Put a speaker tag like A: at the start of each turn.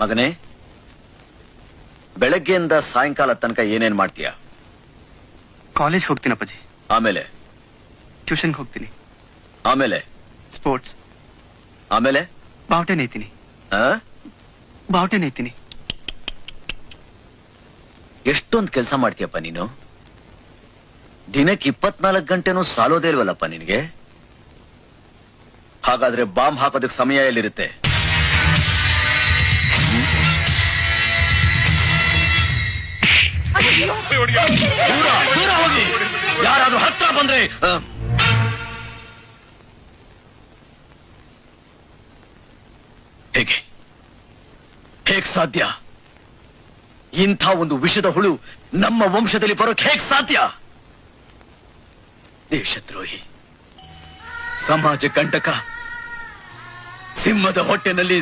A: ಮಗನೇ, ಬೆಳಗ್ಗೆಯಿಂದ ಸಾಯಂಕಾಲ ತನಕ ಏನೇನ್ ಮಾಡ್ತೀಯ?
B: ಕಾಲೇಜ್ ಹೋಗ್ತೀನಿ ಅಪ್ಪಾಜಿ.
A: ಆಮೇಲೆ
B: ಟ್ಯೂಷನ್ಗೆ ಹೋಗ್ತೀನಿ.
A: ಆಮೇಲೆ
B: ಸ್ಪೋರ್ಟ್ಸ್.
A: ಆಮೇಲೆ
B: ಬಾವುಟೆ ನೇಯ್ತೀನಿ. ಬಾವುಟೆ ನೇಯ್ತೀನಿ.
A: ಎಷ್ಟೊಂದು ಕೆಲಸ ಮಾಡ್ತೀಯಪ್ಪ ನೀನು. ದಿನಕ್ಕೆ 24 ಗಂಟೆನೂ ಸಾಲೋದೇ ಇಲ್ವಲ್ಲಪ್ಪ ನಿನಗೆ. ಹಾಗಾದ್ರೆ ಬಾಂಬ್ ಹಾಕೋದಕ್ಕೆ ಸಮಯ ಎಲ್ಲಿರುತ್ತೆ? ದೂರ ಹೋಗಿ. ಯಾರಾದ್ರೂ ಹತ್ರ ಬಂದ್ರೆ ಹೇಗೆ ಹೇಗ್ ಸಾಧ್ಯ? ಇಂಥ ಒಂದು ವಿಷದ ಹುಳು ನಮ್ಮ ವಂಶದಲ್ಲಿ ಬರೋಕ್ ಹೇಗ್ ಸಾಧ್ಯ? ದೇಶದ್ರೋಹಿ, ಸಮಾಜ ಕಂಟಕ, ಸಿಂಹದ ಹೊಟ್ಟೆನಲ್ಲಿ